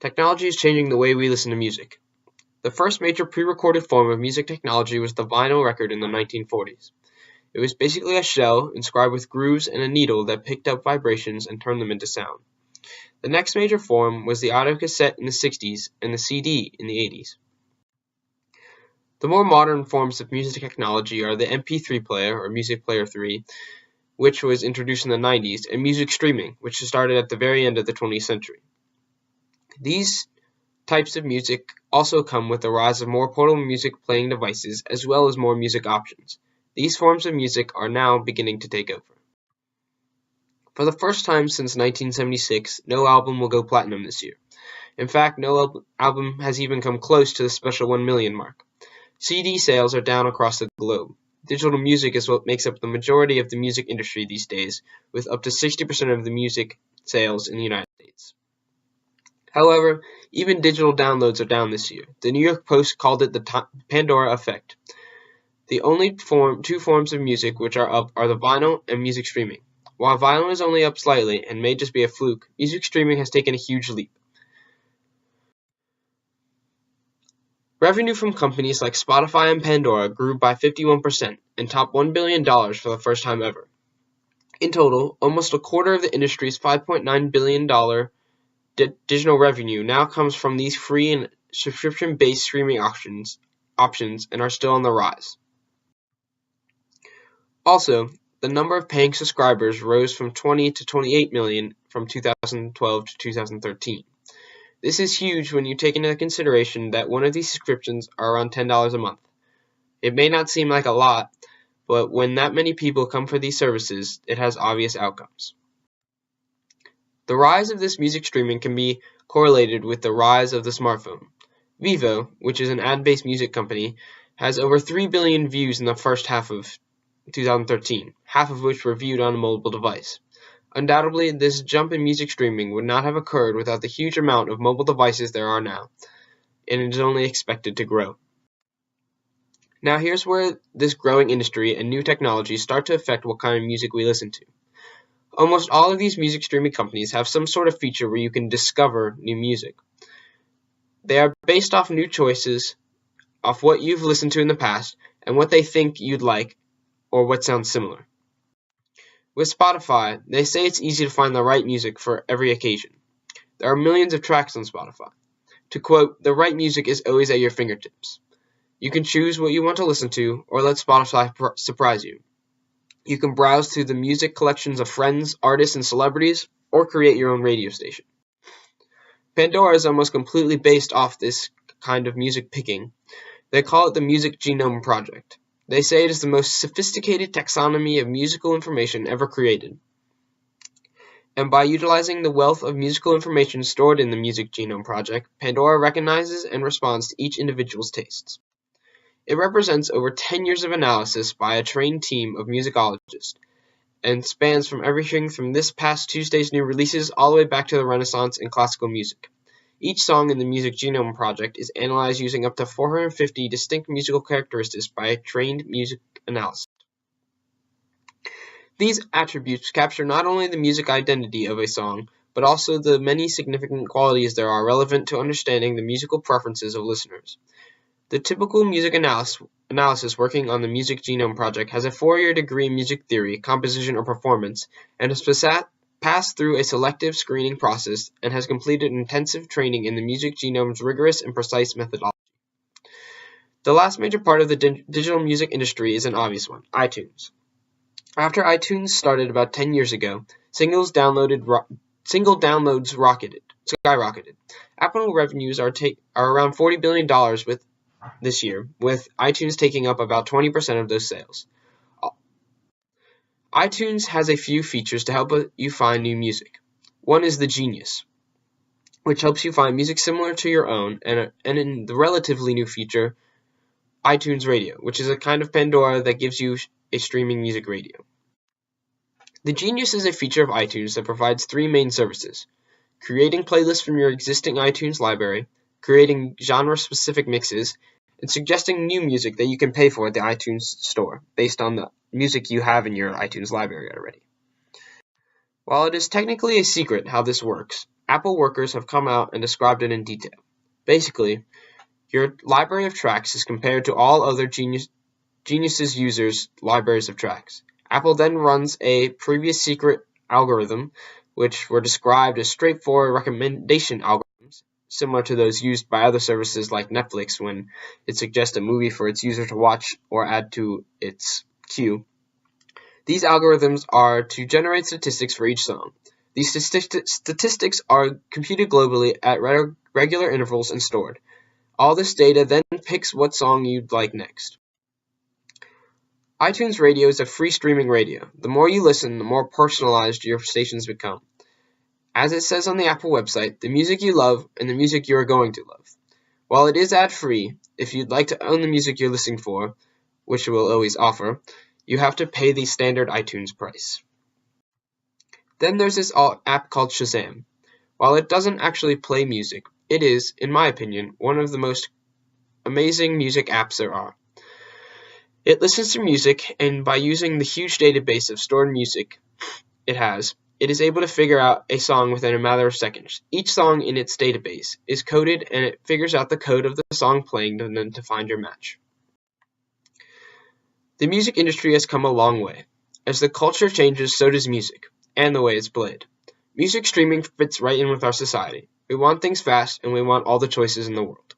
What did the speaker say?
Technology is changing the way we listen to music. The first major pre-recorded form of music technology was the vinyl record in the 1940s. It was basically a shell inscribed with grooves and a needle that picked up vibrations and turned them into sound. The next major form was the audiocassette in the 60s and the CD in the 80s. The more modern forms of music technology are the MP3 player, or Music Player 3, which was introduced in the 90s, and music streaming, which started at the very end of the 20th century. These types of music also come with the rise of more portable music playing devices as well as more music options. These forms of music are now beginning to take over. For the first time since 1976, no album will go platinum this year. In fact, no album has even come close to the special 1 million mark. CD sales are down across the globe. Digital music is what makes up the majority of the music industry these days, with up to 60% of the music sales in the United States. However, even digital downloads are down this year. The New York Post called it the Pandora effect. The only two forms of music which are up are the vinyl and music streaming. While vinyl is only up slightly and may just be a fluke, music streaming has taken a huge leap. Revenue from companies like Spotify and Pandora grew by 51% and topped $1 billion for the first time ever. In total, almost a quarter of the industry's $5.9 billion digital revenue now comes from these free and subscription-based streaming options and are still on the rise. Also, the number of paying subscribers rose from 20 to 28 million from 2012 to 2013. This is huge when you take into consideration that one of these subscriptions are around $10 a month. It may not seem like a lot, but when that many people come for these services, it has obvious outcomes. The rise of this music streaming can be correlated with the rise of the smartphone. Vivo, which is an ad-based music company, has over 3 billion views in the first half of 2013, half of which were viewed on a mobile device. Undoubtedly, this jump in music streaming would not have occurred without the huge amount of mobile devices there are now, and it is only expected to grow. Now here's where this growing industry and new technologies start to affect what kind of music we listen to. Almost all of these music streaming companies have some sort of feature where you can discover new music. They are based off new choices, off what you've listened to in the past, and what they think you'd like, or what sounds similar. With Spotify, they say it's easy to find the right music for every occasion. There are millions of tracks on Spotify. To quote, "The right music is always at your fingertips." You can choose what you want to listen to, or let Spotify surprise you. You can browse through the music collections of friends, artists, and celebrities, or create your own radio station. Pandora is almost completely based off this kind of music picking. They call it the Music Genome Project. They say it is the most sophisticated taxonomy of musical information ever created. And by utilizing the wealth of musical information stored in the Music Genome Project, Pandora recognizes and responds to each individual's tastes. It represents over 10 years of analysis by a trained team of musicologists and spans from everything from this past Tuesday's new releases all the way back to the Renaissance and classical music. Each song in the Music Genome Project is analyzed using up to 450 distinct musical characteristics by a trained music analyst. These attributes capture not only the music identity of a song, but also the many significant qualities there are relevant to understanding the musical preferences of listeners. The typical music analysis working on the Music Genome Project has a 4-year degree in music theory, composition, or performance, and has passed through a selective screening process and has completed intensive training in the music genome's rigorous and precise methodology. The last major part of the digital music industry is an obvious one, iTunes. After iTunes started about 10 years ago, single downloads skyrocketed. Apple revenues are around $40 billion this year, with iTunes taking up about 20% of those sales. iTunes has a few features to help you find new music. One is the Genius, which helps you find music similar to your own, and in the relatively new feature, iTunes Radio, which is a kind of Pandora that gives you a streaming music radio. The Genius is a feature of iTunes that provides 3 main services: creating playlists from your existing iTunes library, creating genre-specific mixes, and suggesting new music that you can pay for at the iTunes store based on the music you have in your iTunes library already. While it is technically a secret how this works, Apple workers have come out and described it in detail. Basically, your library of tracks is compared to all other Genius's users' libraries of tracks. Apple then runs a previous secret algorithm, which were described as straightforward recommendation algorithms, similar to those used by other services like Netflix when it suggests a movie for its user to watch or add to its queue. These algorithms are to generate statistics for each song. These statistics are computed globally at regular intervals and stored. All this data then picks what song you'd like next. iTunes Radio is a free streaming radio. The more you listen, the more personalized your stations become. As it says on the Apple website, the music you love and the music you are going to love. While it is ad-free, if you'd like to own the music you're listening for, which it will always offer, you have to pay the standard iTunes price. Then there's this app called Shazam. While it doesn't actually play music, it is, in my opinion, one of the most amazing music apps there are. It listens to music, and by using the huge database of stored music it is able to figure out a song within a matter of seconds. Each song in its database is coded, and it figures out the code of the song playing and then to find your match. The music industry has come a long way. As the culture changes, so does music, and the way it's played. Music streaming fits right in with our society. We want things fast, and we want all the choices in the world.